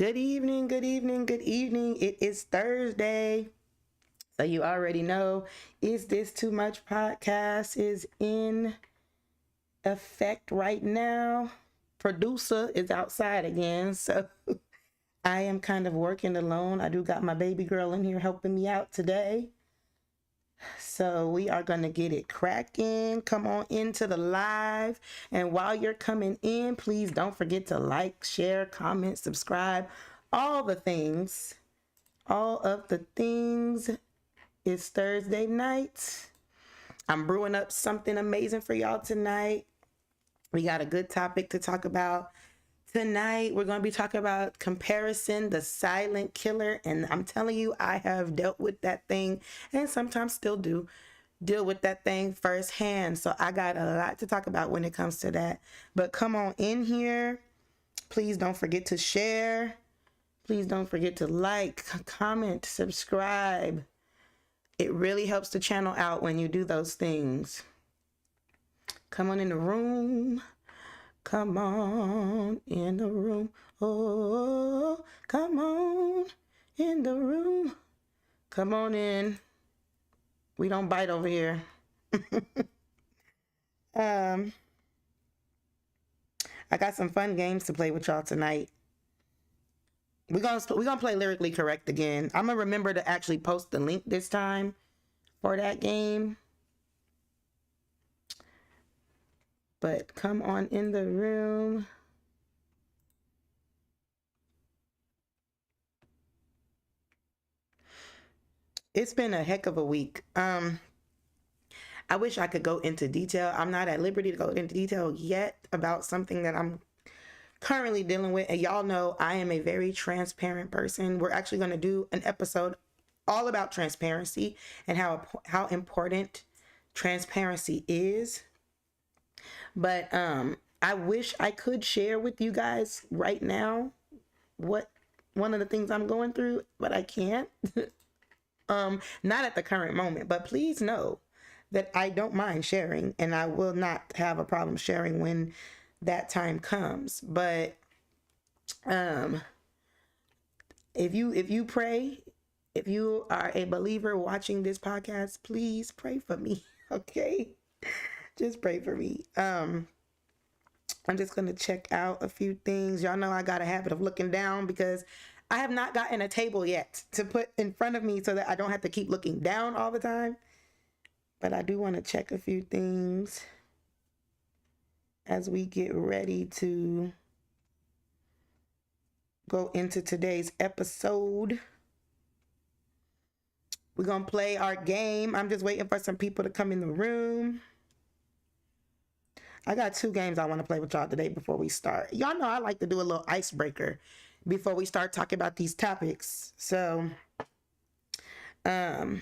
Good evening, good evening, good evening. It is Thursday. So you already know, Is This Too Much podcast is in effect right now. Producer is outside again, so I am kind of working alone. I do got my baby girl in here helping me out today. So we are going to get it cracking. Come on into the live. And while you're coming in, please don't forget to like, share, comment, subscribe, all the things. All of the things. It's Thursday night. I'm brewing up something amazing for y'all tonight. We got a good topic to talk about. Tonight, we're going to be talking about comparison, the silent killer. And I'm telling you, I have dealt with that thing and sometimes still do deal with that thing firsthand. So I got a lot to talk about when it comes to that. But come on in here. Please don't forget to share. Please don't forget to like, comment, subscribe. It really helps the channel out when you do those things. Come on in the room. Come on in the room. Oh, come on in the room. Come on in. We don't bite over here. I got some fun games to play with y'all tonight. We're gonna play Lyrically Correct again. I'm gonna remember to actually post the link this time for that game. But come on in the room. It's been a heck of a week. I wish I could go into detail. I'm not at liberty to go into detail yet about something that I'm currently dealing with. And y'all know I am a very transparent person. We're actually going to do an episode all about transparency and how important transparency is. But I wish I could share with you guys right now what one of the things I'm going through, but I can't. Not at the current moment, but please know that I don't mind sharing and I will not have a problem sharing when that time comes. But if you pray, if you are a believer watching this podcast, please pray for me. Okay? Just pray for me. I'm just going to check out a few things. Y'all know I got a habit of looking down because I have not gotten a table yet to put in front of me so that I don't have to keep looking down all the time. But I do want to check a few things as we get ready to go into today's episode. We're going to play our game. I'm just waiting for some people to come in the room. I got 2 games I want to play with y'all today before we start. Y'all know I like to do a little icebreaker before we start talking about these topics. So, we're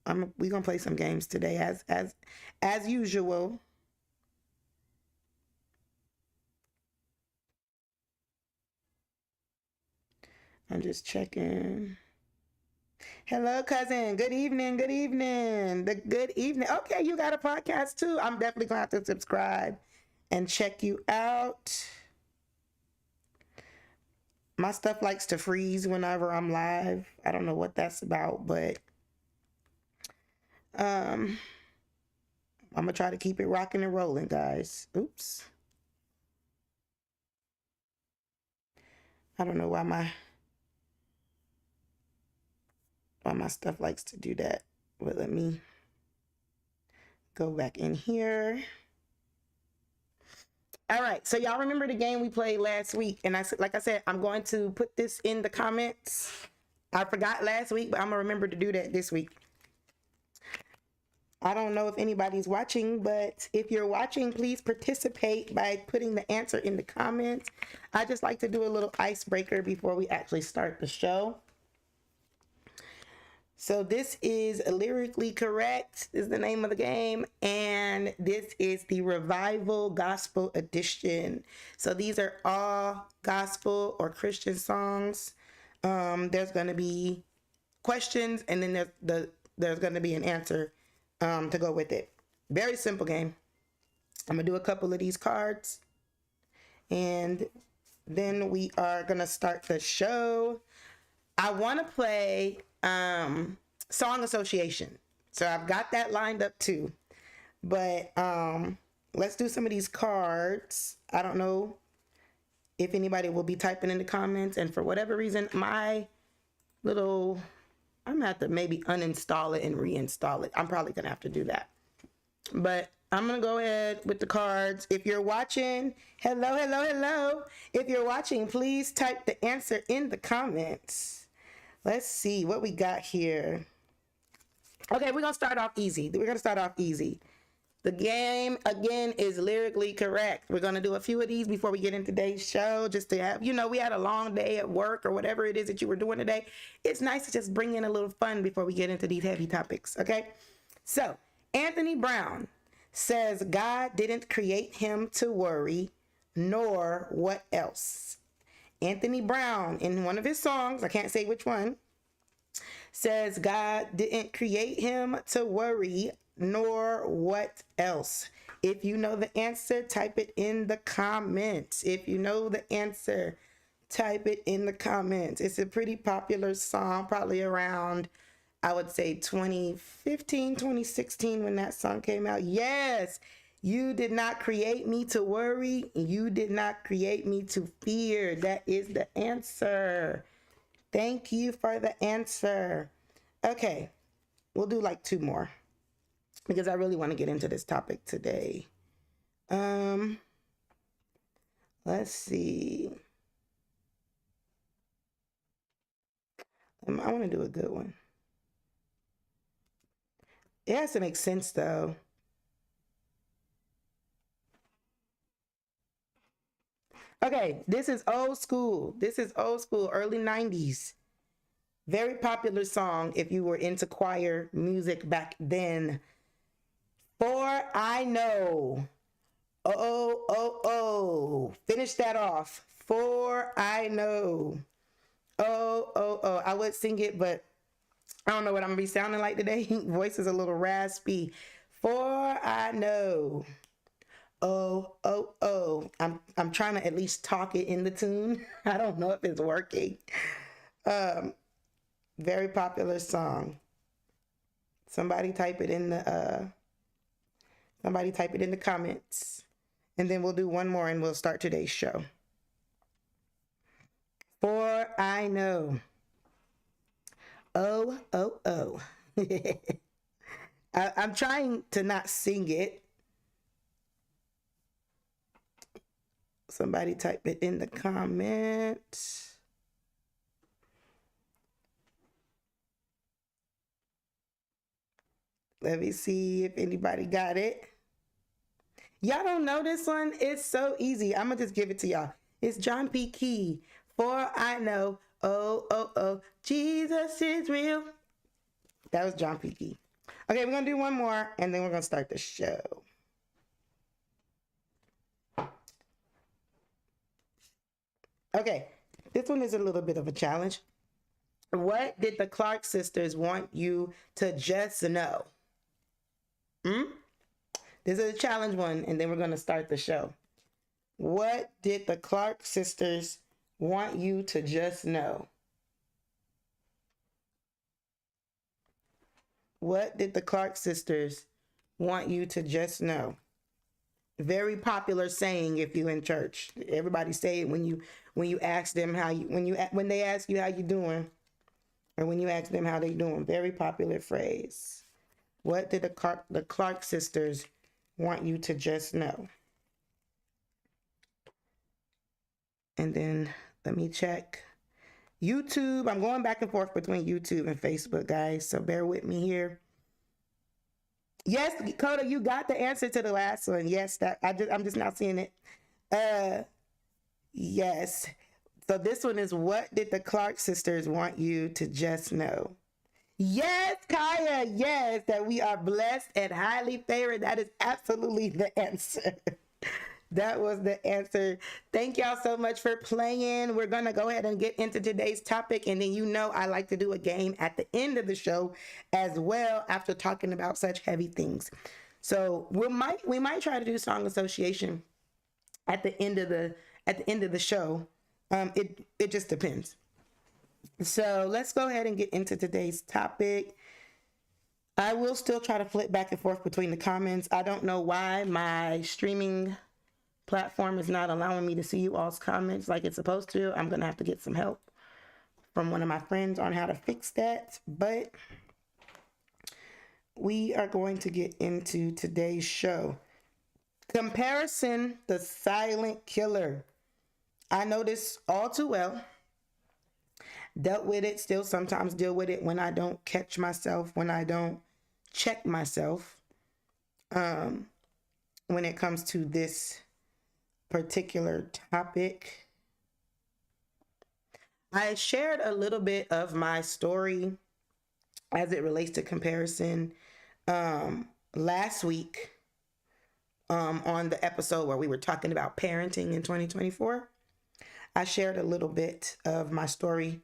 gonna play some games today as usual. I'm just checking. Hello, cousin. Good evening. Good evening. Good evening. Okay, you got a podcast too. I'm definitely gonna have to subscribe and check you out. My stuff likes to freeze whenever I'm live. I don't know what that's about, but I'm gonna try to keep it rocking and rolling, guys. Oops. I don't know why my stuff likes to do that. But let me go back in here. All right, so y'all remember the game we played last week, and like I said, I'm going to put this in the comments. I forgot last week, but I'm gonna remember to do that this week. I don't know if anybody's watching, but if you're watching, please participate by putting the answer in the comments. I just like to do a little icebreaker before we actually start the show. So this is Lyrically Correct is the name of the game, and this is the Revival Gospel Edition. So these are all gospel or Christian songs. There's going to be questions, and then there's going to be an answer to go with it. Very simple game. I'm going to do a couple of these cards, and then we are going to start the show. I want to play Song Association. So I've got that lined up too. But let's do some of these cards. I don't know if anybody will be typing in the comments. And for whatever reason, I'm going to have to maybe uninstall it and reinstall it. I'm probably going to have to do that. But I'm going to go ahead with the cards. If you're watching, hello. If you're watching, please type the answer in the comments. Let's see what we got here. Okay, we're going to start off easy. The game, again, is lyrically correct. We're going to do a few of these before we get into today's show, just to have, we had a long day at work or whatever it is that you were doing today. It's nice to just bring in a little fun before we get into these heavy topics, okay? So, Anthony Brown says God didn't create him to worry, nor what else. Anthony Brown, in one of his songs, I can't say which one, says God didn't create him to worry, nor what else. If you know the answer, type it in the comments. If you know the answer, type it in the comments. It's a pretty popular song, probably around, I would say 2015, 2016 when that song came out. Yes, you did not create me to worry. You did not create me to fear. That is the answer. Thank you for the answer. Okay, we'll do like two more because I really want to get into this topic today. Let's see. I want to do a good one. It has to make sense though. Okay, this is old school. Early 90s. Very popular song if you were into choir music back then. For I Know. Oh. Finish that off. For I Know. Oh. I would sing it, but I don't know what I'm going to be sounding like today. Voice is a little raspy. For I know. Oh. I'm trying to at least talk it in the tune. I don't know if it's working. Very popular song. Somebody type it in the comments. And then we'll do one more and we'll start today's show. For I know. Oh. I'm trying to not sing it. Somebody type it in the comments. Let me see if anybody got it. Y'all don't know this one? It's so easy. I'm going to just give it to y'all. It's John P. Key. For I know. Oh. Jesus is real. That was John P. Key. Okay, we're going to do one more and then we're going to start the show. Okay, this one is a little bit of a challenge. What did the Clark sisters want you to just know? This is a challenge one, and then we're going to start the show. What did the Clark sisters want you to just know? What did the Clark sisters want you to just know? Very popular saying if you in church. Everybody say it when you ask them when they ask you how you doing, or when you ask them how they doing. Very popular phrase. What did the Clark sisters want you to just know? And then let me check YouTube. I'm going back and forth between YouTube and Facebook, guys, so bear with me here. Yes, Coda, you got the answer to the last one. Yes, I'm just not seeing it. Yes. So this one is, what did the Clark sisters want you to just know? Yes, Kaya, yes, that we are blessed and highly favored. That is absolutely the answer. That was the answer. Thank y'all so much for playing. We're going to go ahead and get into today's topic. And then I like to do a game at the end of the show as well after talking about such heavy things. So we might try to do song association at the end of the show. It just depends. So let's go ahead and get into today's topic. I will still try to flip back and forth between the comments. I don't know why my streaming platform is not allowing me to see you all's comments like it's supposed to. I'm going to have to get some help from one of my friends on how to fix that. But we are going to get into today's show. Comparison, the silent killer. I know this all too well. Dealt with it, still sometimes deal with it when I don't catch myself, when I don't check myself. When it comes to this particular topic, I shared a little bit of my story as it relates to comparison last week on the episode where we were talking about parenting in 2024. I shared a little bit of my story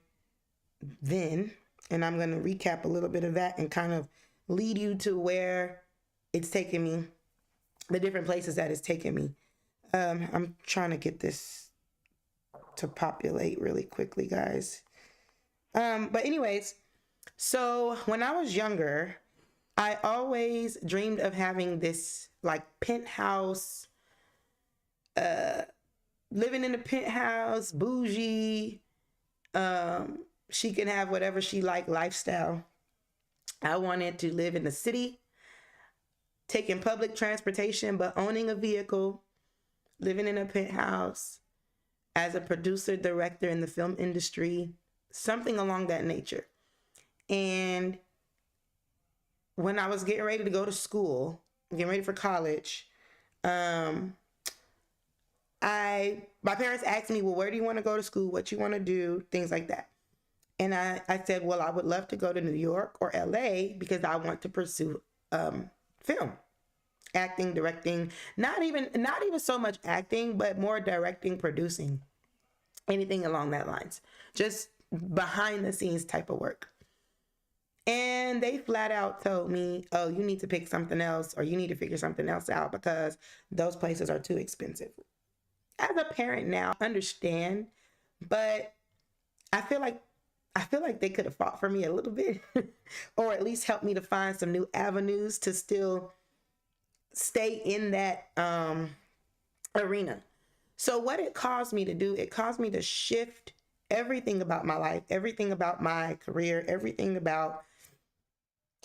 then, and I'm going to recap a little bit of that and kind of lead you to where it's taken me, the different places that it's taken me. I'm trying to get this to populate really quickly, guys. But anyways, so when I was younger, I always dreamed of having this like penthouse, living in a penthouse, bougie, she can have whatever she like lifestyle. I wanted to live in the city, taking public transportation, but owning a vehicle, living in a penthouse, as a producer, director in the film industry, something along that nature. And when I was getting ready to go to school, getting ready for college, my parents asked me, well, where do you want to go to school? What you want to do? Things like that. And I said, well, I would love to go to New York or LA because I want to pursue film, acting, directing, not even so much acting, but more directing, producing, anything along that lines, just behind the scenes type of work. And they flat out told me, oh, you need to pick something else, or you need to figure something else out because those places are too expensive. As a parent now, I understand, but I feel like they could have fought for me a little bit or at least helped me to find some new avenues to still stay in that arena. So what it caused me to do, it caused me to shift everything about my life, everything about my career, everything about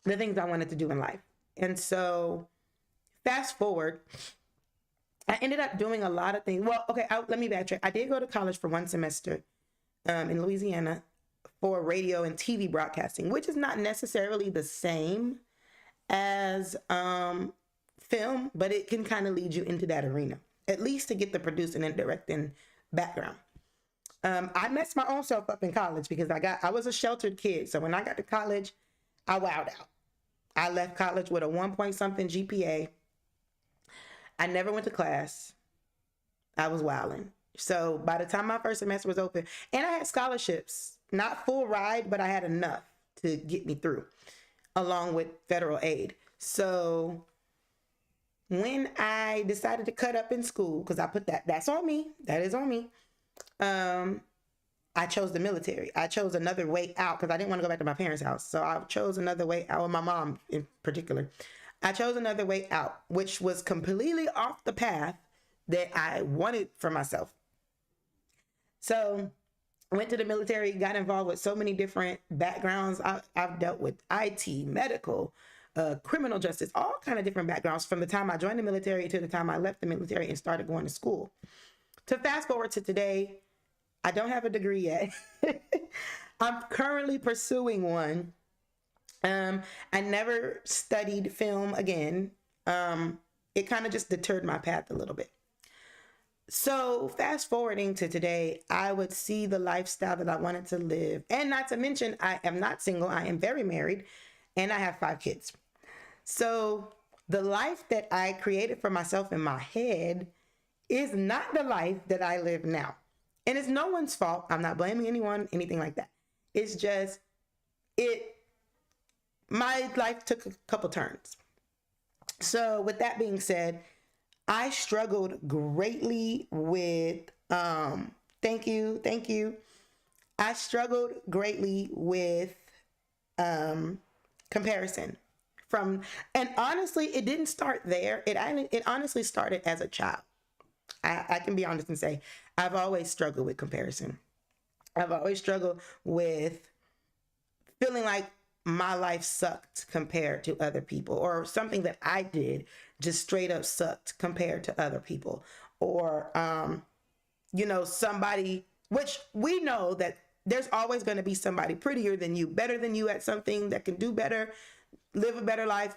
the things I wanted to do in life. And so fast forward, I ended up doing a lot of things. Well, okay, let me backtrack. I did go to college for one semester in Louisiana for radio and TV broadcasting, which is not necessarily the same as film, but it can kind of lead you into that arena, at least to get the producing and directing background. I messed my own self up in college because I was a sheltered kid. So when I got to college, I wowed out. I left college with a 1-point-something GPA. I never went to class. I was wilding. So by the time my first semester was open, and I had scholarships, not full ride, but I had enough to get me through, along with federal aid. So when I decided to cut up in school, because I put that's on me, that is on me, I chose the military. I chose another way out because I didn't want to go back to my parents' house. So I chose another way out, with my mom in particular. I chose another way out, which was completely off the path that I wanted for myself. So I went to the military, got involved with so many different backgrounds. I've dealt with IT, medical, criminal justice, all kind of different backgrounds from the time I joined the military to the time I left the military and started going to school. To fast forward to today, I don't have a degree yet. I'm currently pursuing one. I never studied film again. It kind of just deterred my path a little bit. So fast forwarding to today, I would see the lifestyle that I wanted to live. And not to mention, I am not single. I am very married and I have 5 kids. So the life that I created for myself in my head is not the life that I live now. And it's no one's fault. I'm not blaming anyone, anything like that. It's just, my life took a couple turns. So with that being said, I struggled greatly with Thank you. Thank you. I struggled greatly with comparison from, and honestly, it didn't start there. It honestly started as a child. I can be honest and say I've always struggled with comparison. I've always struggled with feeling like my life sucked compared to other people, or something that I did just straight up sucked compared to other people, or somebody, which we know that there's always going to be somebody prettier than you, better than you at something, that can do better, live a better life.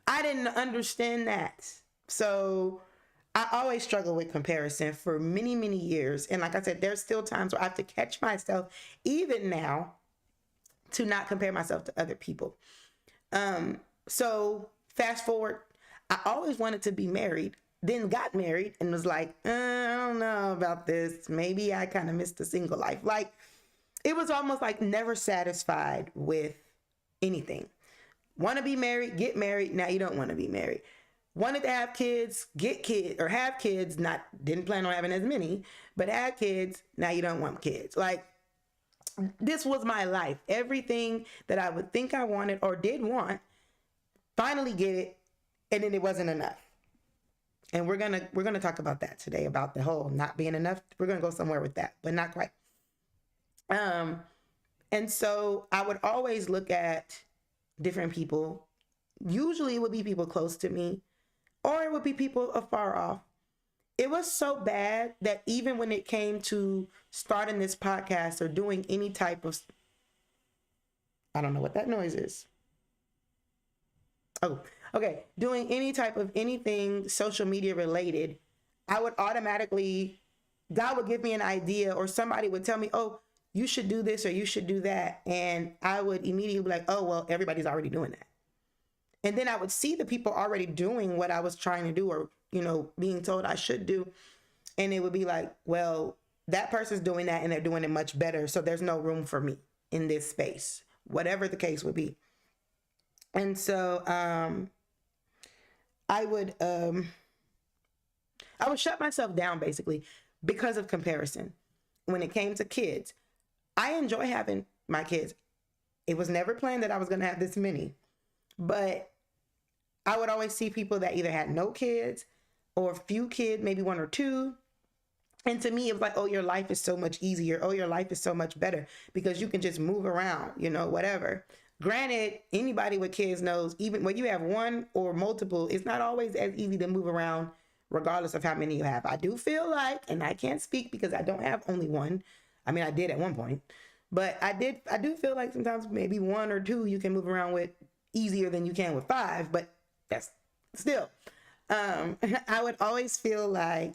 I didn't understand that. So I always struggle with comparison for many, many years. And like I said, there's still times where I have to catch myself, even now, to not compare myself to other people. So fast forward, I always wanted to be married, then got married and was like, I don't know about this. Maybe I kind of missed the single life. Like, it was almost like never satisfied with anything. Want to be married, get married, now you don't want to be married. Wanted to have kids, get kids, or have kids, didn't plan on having as many, but had kids, now you don't want kids. Like, this was my life. Everything that I would think I wanted or did want, finally get it, and then it wasn't enough. And we're gonna talk about that today, about the whole not being enough. We're gonna go somewhere with that, but not quite. And so I would always look at different people. Usually it would be people close to me, or it would be people afar off. It was so bad that even when it came to starting this podcast or doing any type of, I don't know what that noise is. Oh, okay. Doing any type of anything social media related, I would automatically, God would give me an idea, or somebody would tell me, oh, you should do this or you should do that. And I would immediately be like, oh, well, everybody's already doing that. And then I would see the people already doing what I was trying to do, or, being told I should do. And it would be like, well, that person's doing that and they're doing it much better. So there's no room for me in this space, whatever the case would be. And so I would shut myself down basically because of comparison. When it came to kids, I enjoy having my kids. It was never planned that I was going to have this many, but I would always see people that either had no kids or few kids, maybe one or two. And to me, it was like, oh, your life is so much easier. Oh, your life is so much better because you can just move around, whatever. Granted, anybody with kids knows, even when you have one or multiple, it's not always as easy to move around regardless of how many you have. I do feel like, and I can't speak because I don't have only one. I mean, I did at one point, but I do feel like sometimes maybe one or two you can move around with easier than you can with five, but that's still, I would always feel like,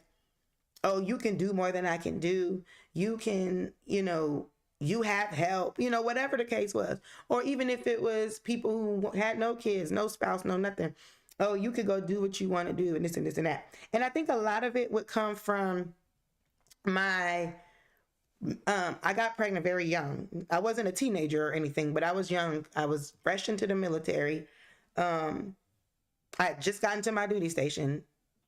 oh, you can do more than I can do. You can, you have help, whatever the case was. Or even if it was people who had no kids, no spouse, no nothing. Oh, you could go do what you want to do and this and this and that. And I think a lot of it would come from I got pregnant very young. I wasn't a teenager or anything, but I was young. I was fresh into the military. I had just gotten to my duty station.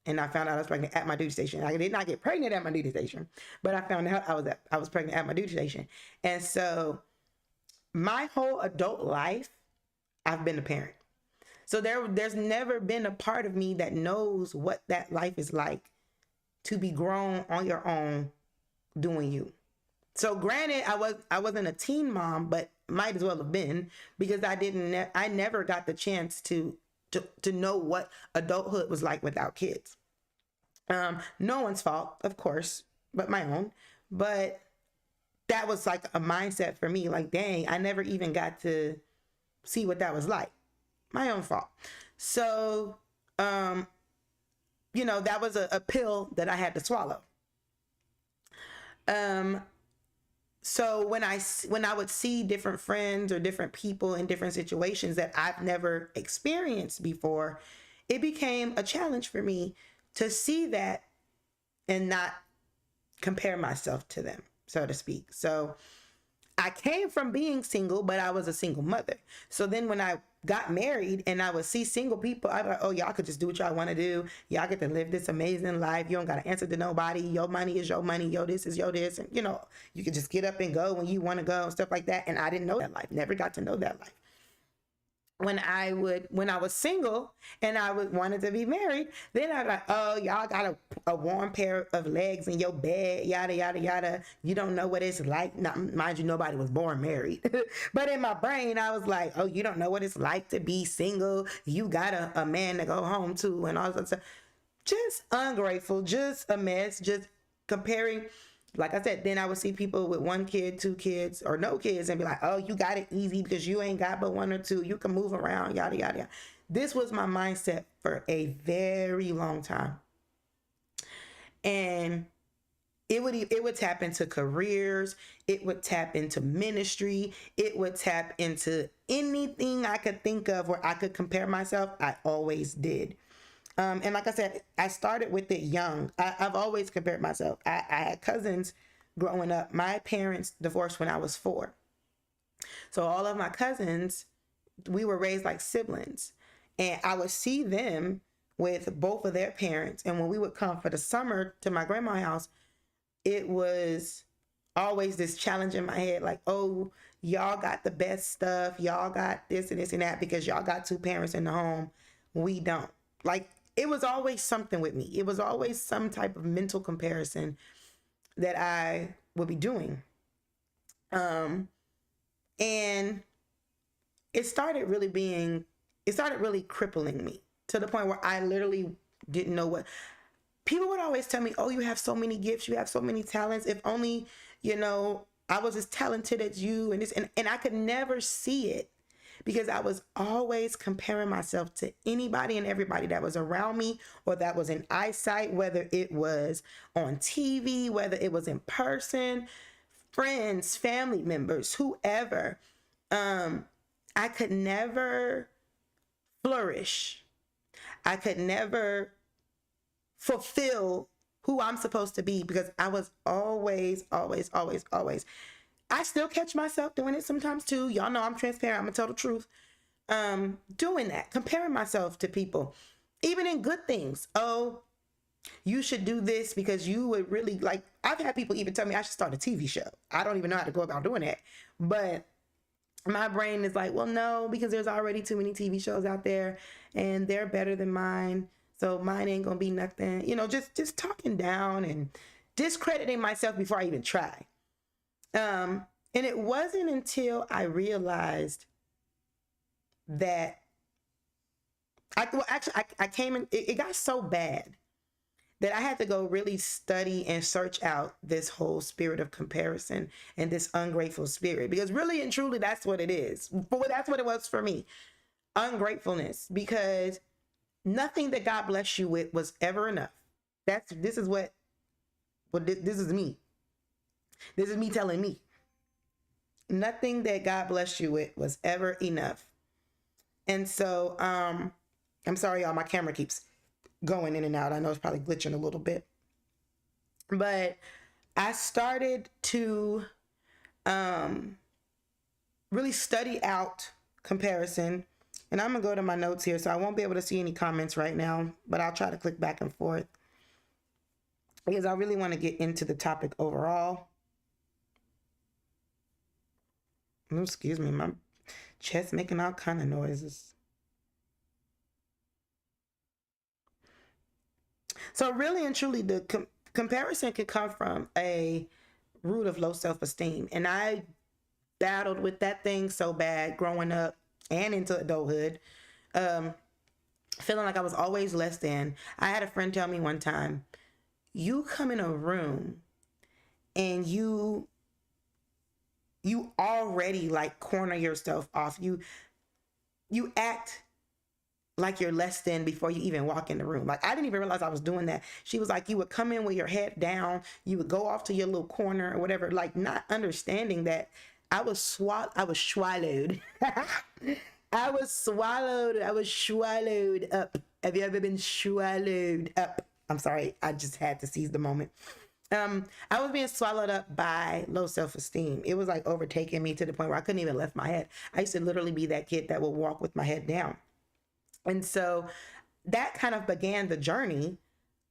And I found out I was pregnant at my duty station. I did not get pregnant at my duty station, but I found out I was pregnant at my duty station. And so my whole adult life, I've been a parent. So there's never been a part of me that knows what that life is like to be grown on your own doing you. So granted, I wasn't a teen mom, but might as well have been, because I never got the chance to know what adulthood was like without kids. No one's fault, of course, but my own. But that was like a mindset for me. Like, dang, I never even got to see what that was like. My own fault. So, that was a pill that I had to swallow. So when I would see different friends or different people in different situations that I've never experienced before, it became a challenge for me to see that and not compare myself to them, so to speak. So I came from being single, but I was a single mother. So then when I got married and I would see single people, I'd be like, oh, y'all could just do what y'all want to do. Y'all get to live this amazing life. You don't got to answer to nobody. Your money is your money. Yo, this is your this. And, you can just get up and go when you want to go and stuff like that. And I didn't know that life. Never got to know that life. When I was single and I wanted to be married, then I was like, oh, y'all got a warm pair of legs in your bed, yada, yada, yada. You don't know what it's like. Now, mind you, nobody was born married. But in my brain, I was like, oh, you don't know what it's like to be single. You got a man to go home to and all that stuff. Just ungrateful, just a mess, just comparing. Like I said, then I would see people with 1 kid, 2 kids, or no kids and be like, oh, you got it easy because you ain't got but 1 or 2. You can move around, yada, yada, yada. This was my mindset for a very long time. And it would tap into careers. It would tap into ministry. It would tap into anything I could think of where I could compare myself. I always did. And like I said, I started with it young. I've always compared myself. I had cousins growing up. My parents divorced when I was 4. So all of my cousins, we were raised like siblings. And I would see them with both of their parents. And when we would come for the summer to my grandma's house, it was always this challenge in my head. Like, oh, y'all got the best stuff. Y'all got this and this and that because y'all got 2 parents in the home. We don't. Like, it was always something with me. It was always some type of mental comparison that I would be doing. And it started really crippling me to the point where I literally didn't know what. People would always tell me, oh, you have so many gifts, you have so many talents. If only, I was as talented as you and this, and I could never see it. Because I was always comparing myself to anybody and everybody that was around me or that was in eyesight, whether it was on TV, whether it was in person, friends, family members, whoever. I could never flourish. I could never fulfill who I'm supposed to be because I was always. I still catch myself doing it sometimes too. Y'all know I'm transparent. I'm gonna tell the truth. Doing that, comparing myself to people, even in good things. Oh, you should do this because you would really like. I've had people even tell me I should start a TV show. I don't even know how to go about doing that, but my brain is like, well, no, because there's already too many TV shows out there, and they're better than mine. So mine ain't gonna be nothing. Just talking down and discrediting myself before I even try. And it wasn't until I realized that I came in, it got so bad that I had to go really study and search out this whole spirit of comparison and this ungrateful spirit, because really and truly, that's what it is. That's what it was for me. Ungratefulness, because nothing that God blessed you with was ever enough. This is me. This is me telling me. Nothing that God blessed you with was ever enough. And so, I'm sorry, y'all, my camera keeps going in and out. I know it's probably glitching a little bit. But I started to really study out comparison. And I'm going to go to my notes here, so I won't be able to see any comments right now, but I'll try to click back and forth because I really want to get into the topic overall. Oh, excuse me, my chest making all kind of noises. So really and truly, the comparison can come from a root of low self-esteem. And I battled with that thing so bad growing up and into adulthood, feeling like I was always less than. I had a friend tell me one time, you come in a room and you already like corner yourself off. You act like you're less than before you even walk in the room. Like, I didn't even realize I was doing that. She was like, you would come in with your head down, you would go off to your little corner or whatever, like not understanding that I was swallowed. I was swallowed up. Have you ever been swallowed up? I'm sorry, I just had to seize the moment. I was being swallowed up by low self-esteem. It was like overtaking me to the point where I couldn't even lift my head. I used to literally be that kid that would walk with my head down. And so that kind of began the journey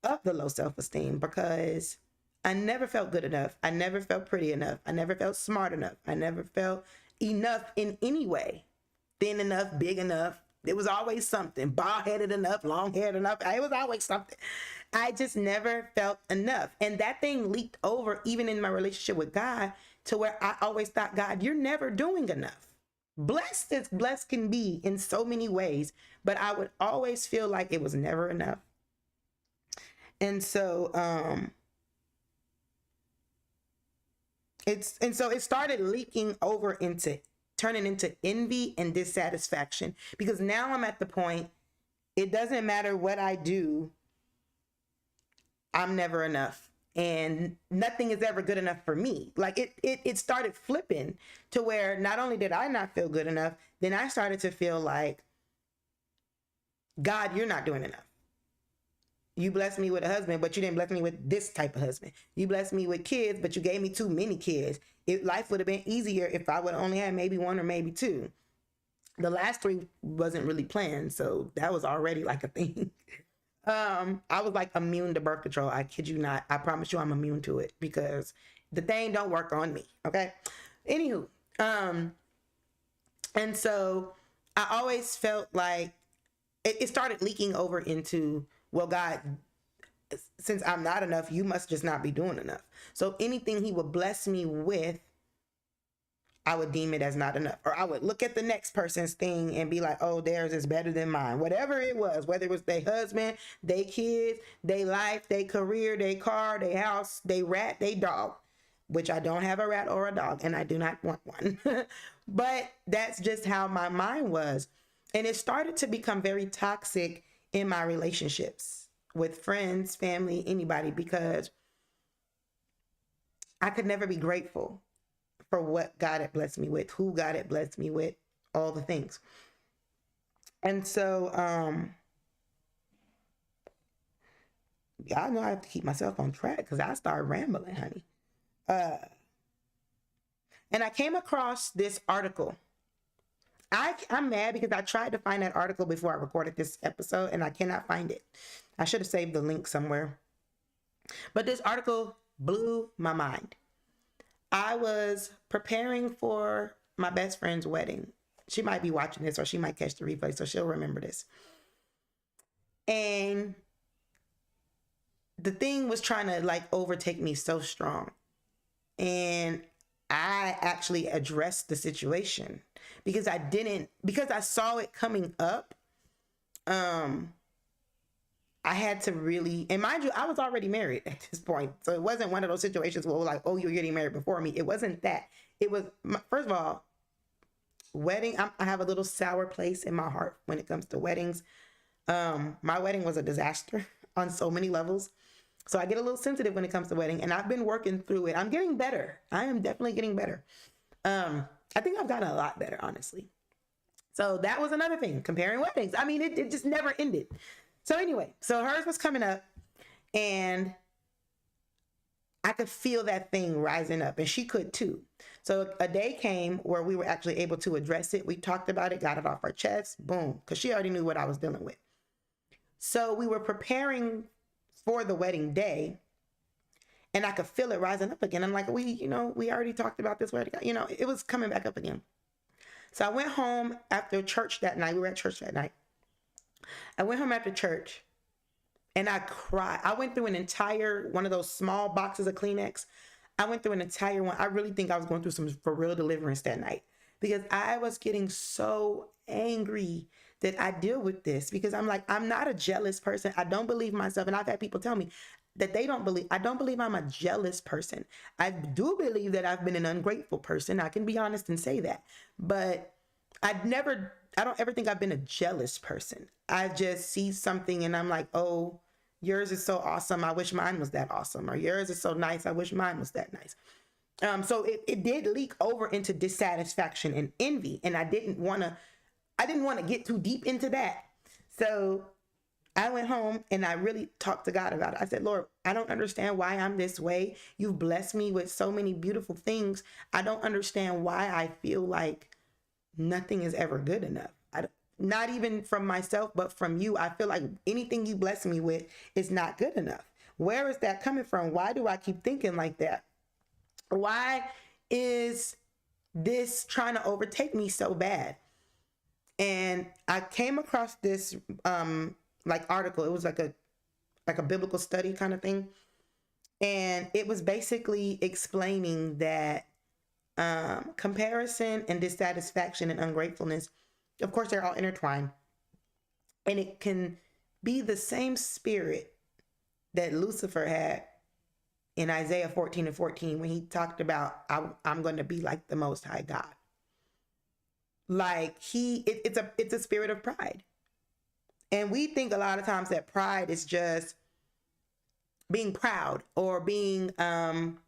of the low self-esteem, because I never felt good enough. I never felt pretty enough. I never felt smart enough. I never felt enough in any way. Thin enough, big enough. There was always something. Bald-headed enough, long-haired enough. It was always something. I just never felt enough. And that thing leaked over even in my relationship with God, to where I always thought, God, you're never doing enough. Blessed as blessed can be in so many ways, but I would always feel like it was never enough. And so it started leaking over into turning into envy and dissatisfaction, because now I'm at the point, it doesn't matter what I do, I'm never enough, and nothing is ever good enough for me. Like it started flipping to where not only did I not feel good enough, then I started to feel like, God, you're not doing enough. You blessed me with a husband, but you didn't bless me with this type of husband. You blessed me with kids, but you gave me too many kids. Life would have been easier if I would have only had maybe one or maybe two. The last three wasn't really planned, so that was already like a thing. I was like immune to birth control. I kid you not. I promise you I'm immune to it, because the thing don't work on me. Okay. Anywho, and so I always felt like it started leaking over into, well, God, since I'm not enough, you must just not be doing enough. So anything he would bless me with, I would deem it as not enough. Or I would look at the next person's thing and be like, oh, theirs is better than mine. Whatever it was, whether it was their husband, their kids, their life, their career, their car, their house, their rat, their dog, which I don't have a rat or a dog, and I do not want one. But that's just how my mind was. And it started to become very toxic in my relationships with friends, family, anybody, because I could never be grateful for what God had blessed me with, who God had blessed me with, all the things. And so, y'all know I have to keep myself on track, because I started rambling, honey. And I came across this article. I'm mad because I tried to find that article before I recorded this episode, and I cannot find it. I should have saved the link somewhere. But this article blew my mind. I was preparing for my best friend's wedding. She might be watching this, or she might catch the replay, so she'll remember this. And the thing was trying to like overtake me so strong. And I actually addressed the situation because I saw it coming up. I had to really, and mind you, I was already married at this point. So it wasn't one of those situations where like, oh, you're getting married before me. It wasn't that. It was, first of all, wedding. I have a little sour place in my heart when it comes to weddings. My wedding was a disaster on so many levels. So I get a little sensitive when it comes to wedding, and I've been working through it. I'm getting better. I am definitely getting better. I think I've gotten a lot better, honestly. So that was another thing, comparing weddings. I mean, it just never ended. So anyway, so hers was coming up, and I could feel that thing rising up, and she could too. So a day came where we were actually able to address it. We talked about it, got it off our chest, boom, because she already knew what I was dealing with. So we were preparing for the wedding day, and I could feel it rising up again. I'm like, we already talked about this wedding. It was coming back up again. So I went home after church that night. We were at church that night. I went home after church, and I cried. I went through an entire one of those small boxes of Kleenex. I went through an entire one. I really think I was going through some for real deliverance that night, because I was getting so angry that I deal with this, because I'm like, I'm not a jealous person. I don't believe myself. And I've had people tell me that I don't believe I'm a jealous person. I do believe that I've been an ungrateful person. I can be honest and say that, but I don't ever think I've been a jealous person. I just see something and I'm like, oh, yours is so awesome. I wish mine was that awesome. Or yours is so nice. I wish mine was that nice. So it did leak over into dissatisfaction and envy. And I didn't want to get too deep into that. So I went home and I really talked to God about it. I said, Lord, I don't understand why I'm this way. You've blessed me with so many beautiful things. I don't understand why I feel like nothing is ever good enough. Not even from myself, but from you. I feel like anything you bless me with is not good enough. Where is that coming from? Why do I keep thinking like that? Why is this trying to overtake me so bad? And I came across this like article. It was like a biblical study kind of thing. And it was basically explaining that comparison and dissatisfaction and ungratefulness, of course, they're all intertwined. And it can be the same spirit that Lucifer had in Isaiah 14:14 when he talked about, I'm going to be like the Most High God. Like it's a spirit of pride. And we think a lot of times that pride is just being proud or being, I'm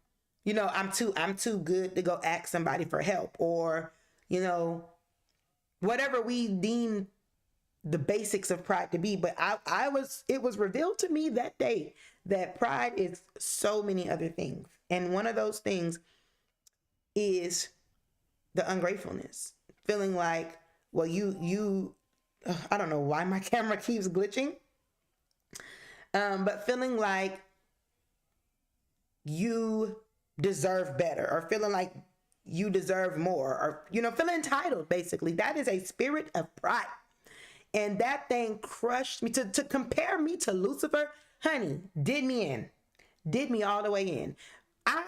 too good to go ask somebody for help, or, whatever we deem the basics of pride to be. But it was revealed to me that day that pride is so many other things. And one of those things is the ungratefulness, feeling like, well, I don't know why my camera keeps glitching. But feeling like you deserve better, or feeling like you deserve more, or, feeling entitled, basically. That is a spirit of pride. And that thing crushed me. To compare me to Lucifer, honey, did me all the way in.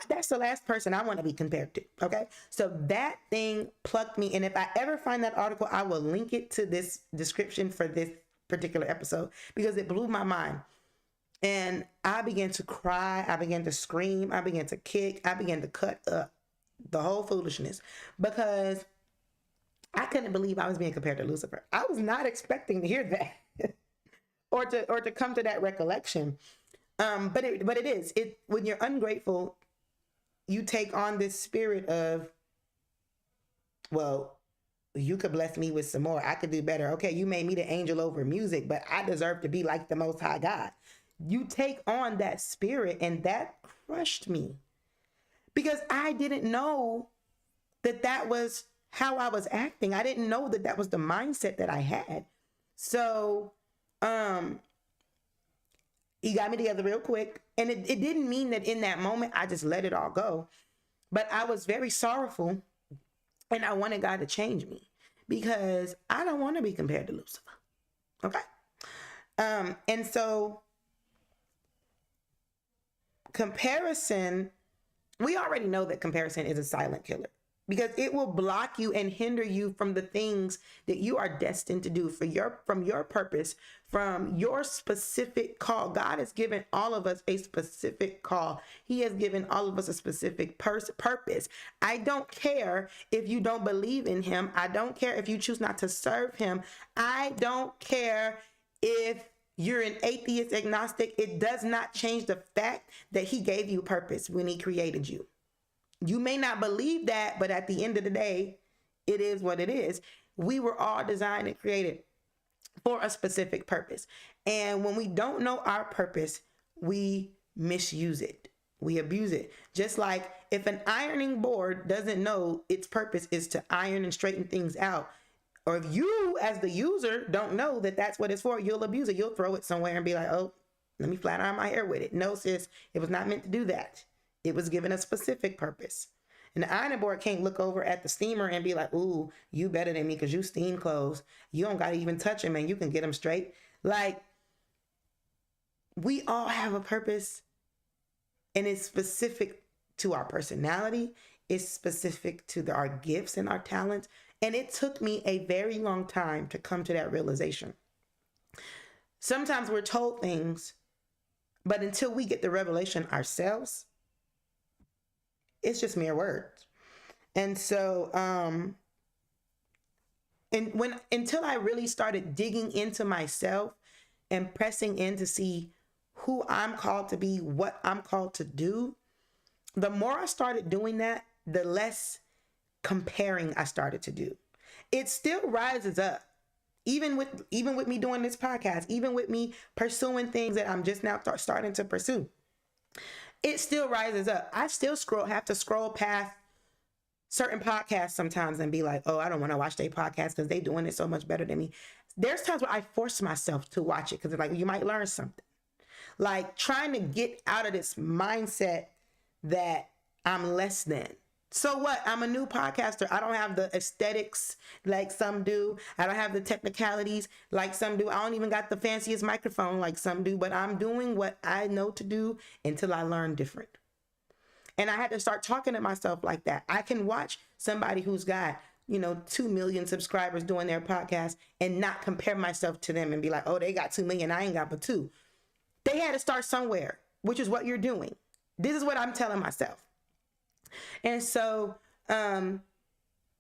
That's the last person I want to be compared to, okay? So that thing plucked me. And if I ever find that article, I will link it to this description for this particular episode, because it blew my mind. And I began to cry. I began to scream. I began to kick. I began to cut up the whole foolishness, because I couldn't believe I was being compared to Lucifer. I was not expecting to hear that or to come to that recollection. But it is. When you're ungrateful, you take on this spirit of, well, you could bless me with some more. I could do better. Okay, you made me the angel over music, but I deserve to be like the Most High God. You take on that spirit, and that crushed me, because I didn't know that was how I was acting. I didn't know that was the mindset that I had. So, he got me together real quick. And it didn't mean that in that moment I just let it all go. But I was very sorrowful, and I wanted God to change me, because I don't want to be compared to Lucifer. Okay? And so comparison, we already know that comparison is a silent killer, because it will block you and hinder you from the things that you are destined to do from your purpose, from your specific call. God has given all of us a specific call. He has given all of us a specific purpose. I don't care if you don't believe in him. I don't care if you choose not to serve him. I don't care if you're an atheist, agnostic. It does not change the fact that he gave you purpose when he created you. You may not believe that, but at the end of the day, it is what it is. We were all designed and created for a specific purpose. And when we don't know our purpose, we misuse it. We abuse it. Just like if an ironing board doesn't know its purpose is to iron and straighten things out, or if you as the user don't know that that's what it's for, you'll abuse it. You'll throw it somewhere and be like, oh, let me flat iron my hair with it. No, sis, it was not meant to do that. It was given a specific purpose. And the ironing board can't look over at the steamer and be like, ooh, you better than me because you steam clothes. You don't got to even touch them and you can get them straight. Like, we all have a purpose, and it's specific to our personality. It's specific to our gifts and our talents. And it took me a very long time to come to that realization. Sometimes we're told things, but until we get the revelation ourselves, it's just mere words. And so, until I really started digging into myself and pressing in to see who I'm called to be, what I'm called to do, the more I started doing that, the less comparing I started to do. It still rises up. Even with me doing this podcast, even with me pursuing things that I'm just now starting to pursue, it still rises up. I still have to scroll past certain podcasts sometimes and be like, oh, I don't want to watch their podcast because they doing it so much better than me. There's times where I force myself to watch it because it's like, you might learn something. Like trying to get out of this mindset that I'm less than. So what? I'm a new podcaster. I don't have the aesthetics like some do. I don't have the technicalities like some do. I don't even got the fanciest microphone like some do, but I'm doing what I know to do until I learn different. And I had to start talking to myself like that. I can watch somebody who's got, 2 million subscribers doing their podcast and not compare myself to them and be like, oh, they got 2 million. I ain't got but 2. They had to start somewhere, which is what you're doing. This is what I'm telling myself. And so I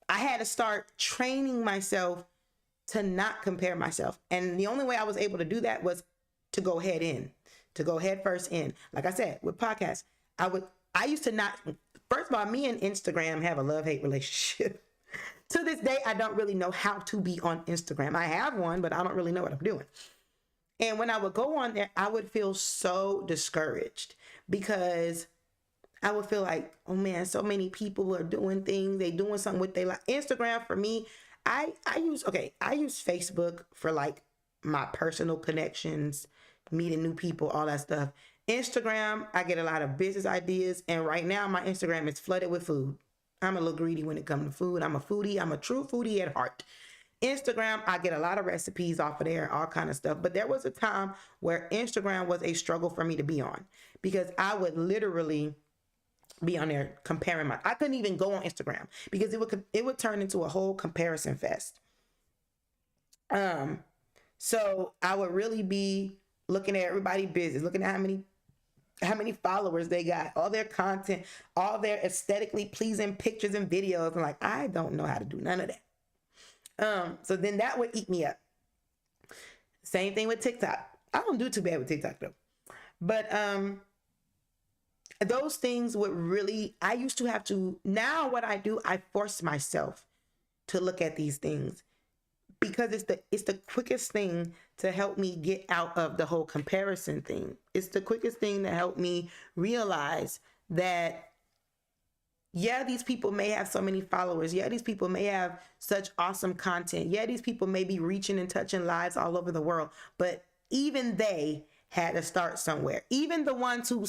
had to start training myself to not compare myself. And the only way I was able to do that was to go head first in. Like I said, with podcasts, I used to not, first of all, me and Instagram have a love-hate relationship. To this day, I don't really know how to be on Instagram. I have one, but I don't really know what I'm doing. And when I would go on there, I would feel so discouraged because I would feel like, oh man, so many people are doing things. They doing something with their life. Instagram for me, I use Facebook for like my personal connections, meeting new people, all that stuff. Instagram, I get a lot of business ideas. And right now my Instagram is flooded with food. I'm a little greedy when it comes to food. I'm a foodie. I'm a true foodie at heart. Instagram, I get a lot of recipes off of there, all kind of stuff. But there was a time where Instagram was a struggle for me to be on because I would literally be on there comparing I couldn't even go on Instagram because it would turn into a whole comparison fest. So I would really be looking at everybody's business, looking at how many followers they got, all their content, all their aesthetically pleasing pictures and videos. I'm like, I don't know how to do none of that. So then that would eat me up. Same thing with TikTok. I don't do too bad with TikTok though. But those things would really, I used to have to, now what I do, I force myself to look at these things because it's the quickest thing to help me get out of the whole comparison thing. It's the quickest thing to help me realize that yeah, these people may have so many followers. Yeah, these people may have such awesome content. Yeah, these people may be reaching and touching lives all over the world. But even they had to start somewhere. Even the ones who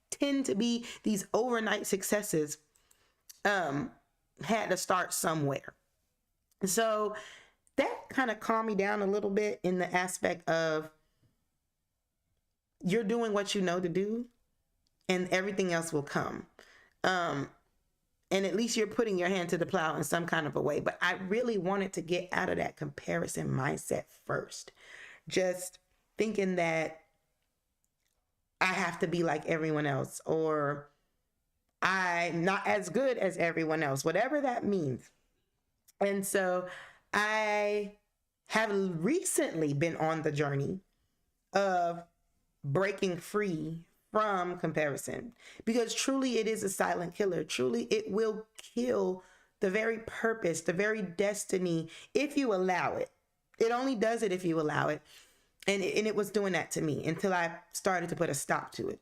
tend to be these overnight successes had to start somewhere. So that kind of calmed me down a little bit in the aspect of you're doing what you know to do and everything else will come. And at least you're putting your hand to the plow in some kind of a way. But I really wanted to get out of that comparison mindset first. Just thinking that I have to be like everyone else or I'm not as good as everyone else, whatever that means. And so I have recently been on the journey of breaking free from comparison because truly it is a silent killer. Truly it will kill the very purpose, the very destiny, if you allow it. It only does it if you allow it. And it was doing that to me until I started to put a stop to it.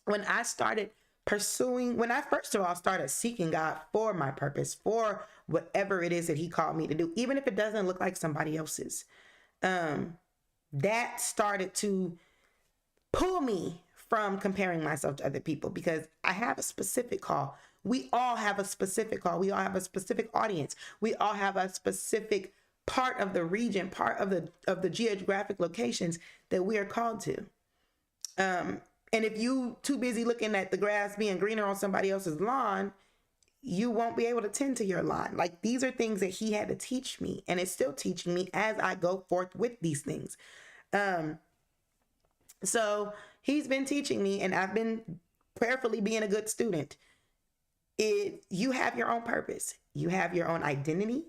When I started when I first of all started seeking God for my purpose, for whatever it is that he called me to do, even if it doesn't look like somebody else's, that started to pull me from comparing myself to other people because I have a specific call. We all have a specific call. We all have a specific audience. We all have a specific part of the region, part of the geographic locations that we are called to. And if you too busy looking at the grass being greener on somebody else's lawn, you won't be able to tend to your lawn. Like these are things that he had to teach me, and it's still teaching me as I go forth with these things. So he's been teaching me, and I've been prayerfully being a good student. You have your own purpose. You have your own identity.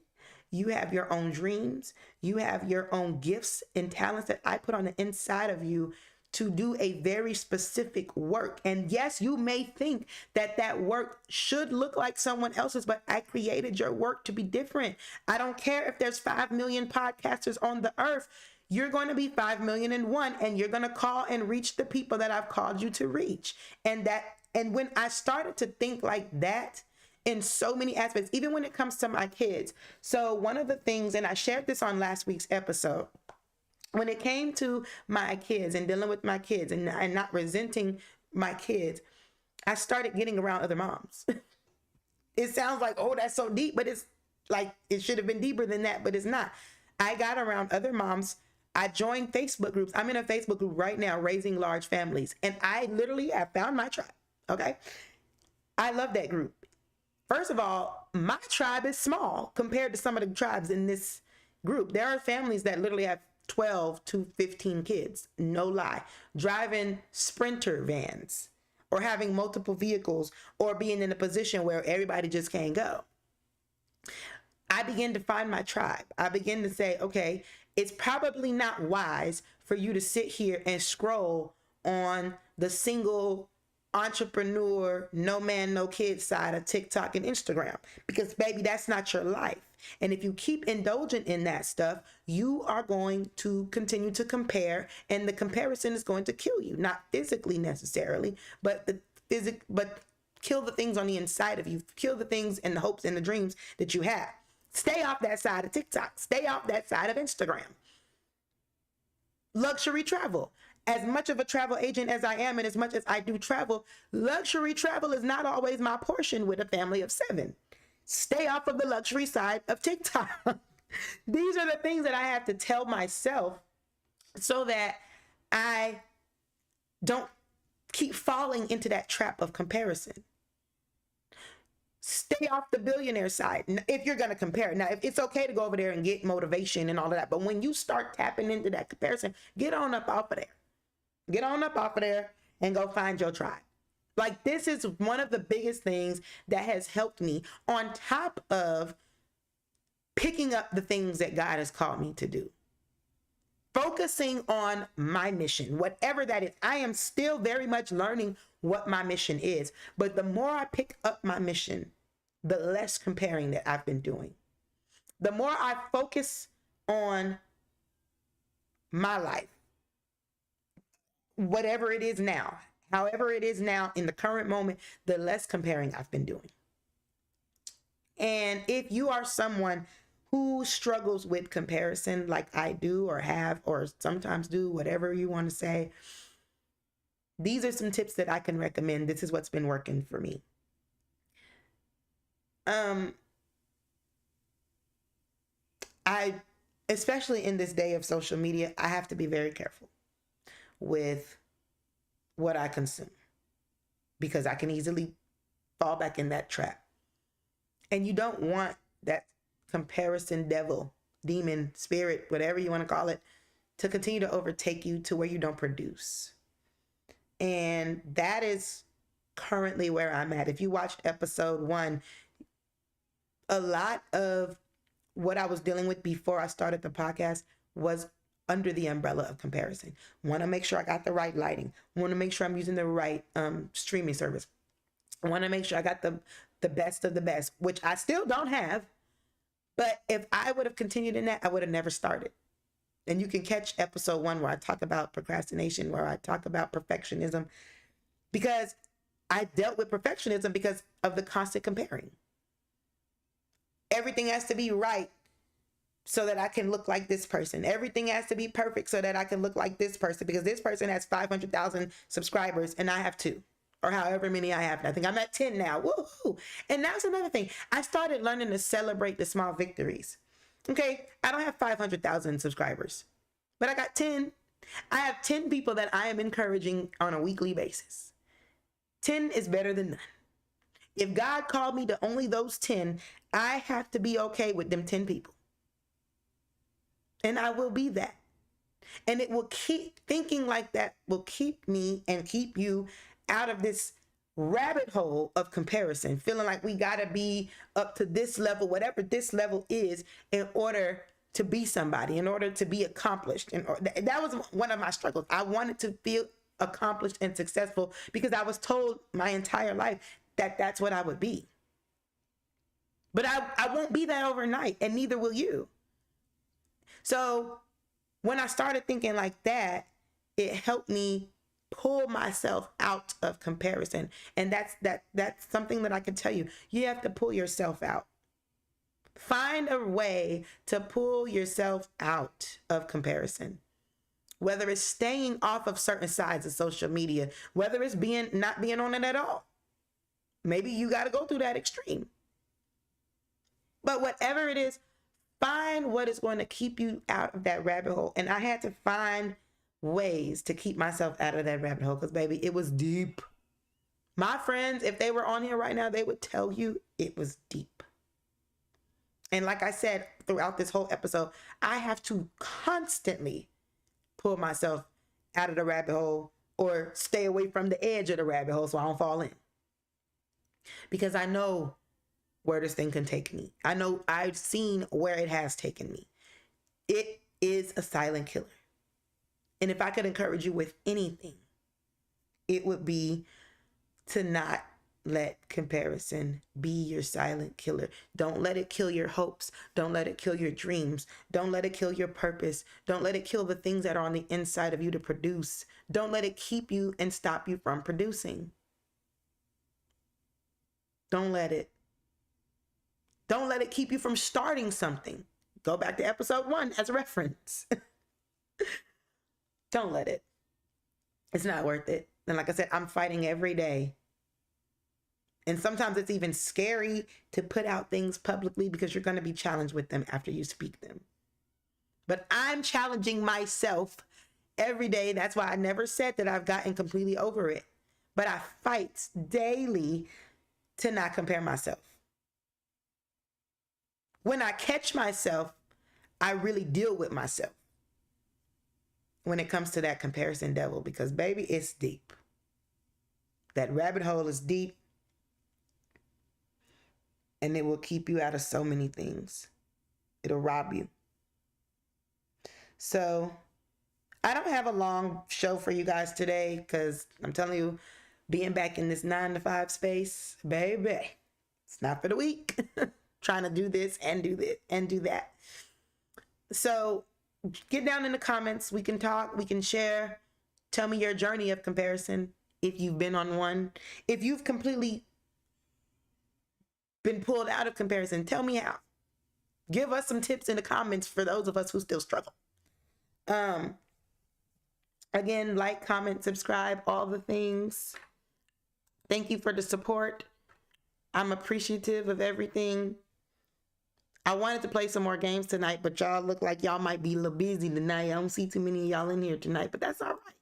You have your own dreams. You have your own gifts and talents that I put on the inside of you to do a very specific work. And yes, you may think that that work should look like someone else's, but I created your work to be different. I don't care if there's 5 million podcasters on the earth. You're going to be 5,000,001, and you're going to call and reach the people that I've called you to reach. And when I started to think like that in so many aspects, even when it comes to my kids. So one of the things, and I shared this on last week's episode, when it came to my kids and dealing with my kids and not resenting my kids, I started getting around other moms. It sounds like, oh, that's so deep, but it's like, it should have been deeper than that, but it's not. I got around other moms. I joined Facebook groups. I'm in a Facebook group right now, Raising Large Families. And I literally have found my tribe. Okay. I love that group. First of all, my tribe is small compared to some of the tribes in this group. There are families that literally have 12 to 15 kids, no lie, driving Sprinter vans or having multiple vehicles or being in a position where everybody just can't go. I began to find my tribe. I began to say, okay, it's probably not wise for you to sit here and scroll on the single entrepreneur, no man, no kid side of TikTok and Instagram, because baby, that's not your life. And if you keep indulging in that stuff, you are going to continue to compare, and the comparison is going to kill you, not physically necessarily, but kill the things on the inside of you, kill the things and the hopes and the dreams that you have. Stay off that side of TikTok. Stay off that side of Instagram. Luxury travel. As much of a travel agent as I am, and as much as I do travel, luxury travel is not always my portion with a family of 7. Stay off of the luxury side of TikTok. These are the things that I have to tell myself so that I don't keep falling into that trap of comparison. Stay off the billionaire side if you're going to compare. Now, if it's okay to go over there and get motivation and all of that, but when you start tapping into that comparison, get on up off of there. Get on up off of there and go find your tribe. Like, this is one of the biggest things that has helped me, on top of picking up the things that God has called me to do. Focusing on my mission, whatever that is. I am still very much learning what my mission is. But the more I pick up my mission, the less comparing that I've been doing. The more I focus on my life, whatever it is now, however it is now in the current moment, the less comparing I've been doing. And if you are someone who struggles with comparison like I do or have or sometimes do, whatever you want to say, these are some tips that I can recommend. This is what's been working for me. Especially in this day of social media, I have to be very careful with what I consume, because I can easily fall back in that trap. And you don't want that comparison devil, demon, spirit, whatever you want to call it, to continue to overtake you to where you don't produce. And that is currently where I'm at. If you watched episode 1, a lot of what I was dealing with before I started the podcast was under the umbrella of comparison. Want to make sure I got the right lighting. Want to make sure I'm using the right streaming service. I want to make sure I got the best of the best, which I still don't have. But if I would have continued in that, I would have never started. And you can catch episode 1 where I talk about procrastination, where I talk about perfectionism, because I dealt with perfectionism because of the constant comparing. Everything has to be right so that I can look like this person. Everything has to be perfect so that I can look like this person, because this person has 500,000 subscribers and I have 2, or however many I have. I think I'm at 10 now. Woohoo! And that's another thing. I started learning to celebrate the small victories. Okay, I don't have 500,000 subscribers, but I got 10. I have 10 people that I am encouraging on a weekly basis. 10 is better than none. If God called me to only those 10, I have to be okay with them 10 people. And I will be that. And it will keep thinking like that, will keep me and keep you out of this rabbit hole of comparison, feeling like we got to be up to this level, whatever this level is, in order to be somebody, in order to be accomplished. And that was one of my struggles. I wanted to feel accomplished and successful because I was told my entire life that that's what I would be. But I won't be that overnight, and neither will you. So when I started thinking like that, it helped me pull myself out of comparison. And that's something that I can tell you. You have to pull yourself out. Find a way to pull yourself out of comparison. Whether it's staying off of certain sides of social media, whether it's not being on it at all. Maybe you got to go through that extreme. But whatever it is, find what is going to keep you out of that rabbit hole. And I had to find ways to keep myself out of that rabbit hole because, baby, it was deep. My friends, if they were on here right now, they would tell you it was deep. And like I said, throughout this whole episode, I have to constantly pull myself out of the rabbit hole or stay away from the edge of the rabbit hole so I don't fall in. Because I know where this thing can take me. I know I've seen where it has taken me. It is a silent killer. And if I could encourage you with anything, it would be to not let comparison be your silent killer. Don't let it kill your hopes. Don't let it kill your dreams. Don't let it kill your purpose. Don't let it kill the things that are on the inside of you to produce. Don't let it keep you and stop you from producing. Don't let it. Don't let it keep you from starting something. Go back to episode 1 as a reference. Don't let it. It's not worth it. And like I said, I'm fighting every day. And sometimes it's even scary to put out things publicly because you're going to be challenged with them after you speak them. But I'm challenging myself every day. That's why I never said that I've gotten completely over it. But I fight daily to not compare myself. When I catch myself, I really deal with myself when it comes to that comparison devil, because baby, it's deep. That rabbit hole is deep, and it will keep you out of so many things. It'll rob you. So I don't have a long show for you guys today because I'm telling you, being back in this 9-to-5 space, baby, it's not for the weak. Trying to do this and do that. So get down in the comments. We can talk. We can share. Tell me your journey of comparison. If you've been on one. If you've completely been pulled out of comparison, tell me how. Give us some tips in the comments for those of us who still struggle. Again, like, comment, subscribe, all the things. Thank you for the support. I'm appreciative of everything. I wanted to play some more games tonight, but y'all look like y'all might be a little busy tonight. I don't see too many of y'all in here tonight, but that's all right.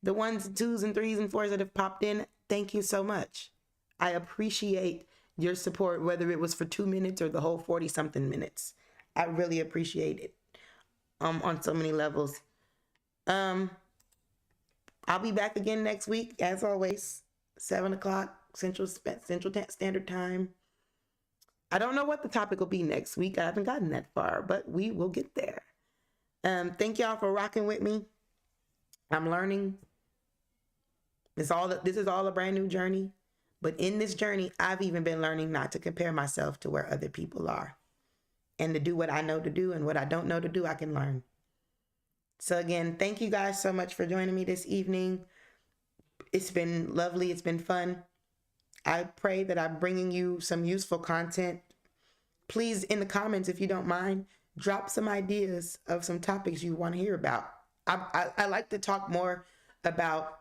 The 1s, 2s, and 3s, and 4s that have popped in, thank you so much. I appreciate your support, whether it was for 2 minutes or the whole 40-something minutes. I really appreciate it on so many levels. I'll be back again next week, as always, 7 o'clock Central Standard Time. I don't know what the topic will be next week. I haven't gotten that far, but we will get there. Thank y'all for rocking with me. I'm learning. This is all a brand new journey. But in this journey, I've even been learning not to compare myself to where other people are. And to do what I know to do, and what I don't know to do, I can learn. So again, thank you guys so much for joining me this evening. It's been lovely. It's been fun. I pray that I'm bringing you some useful content. Please, in the comments, if you don't mind, drop some ideas of some topics you want to hear about. I like to talk more about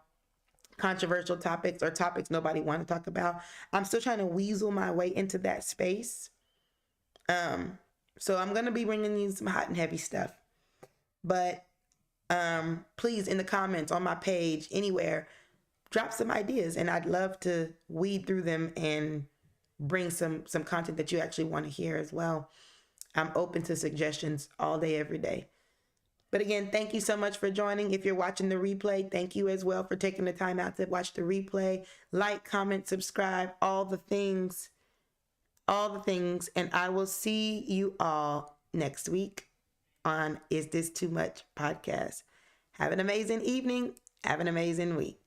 controversial topics or topics nobody wants to talk about. I'm still trying to weasel my way into that space. So I'm going to be bringing you some hot and heavy stuff. But please, in the comments, on my page, anywhere, drop some ideas, and I'd love to weed through them and bring some content that you actually want to hear as well. I'm open to suggestions all day, every day. But again, thank you so much for joining. If you're watching the replay, thank you as well for taking the time out to watch the replay. Like, comment, subscribe, all the things. And I will see you all next week. on Is This Too Much Podcast. Have an amazing evening. Have an amazing week.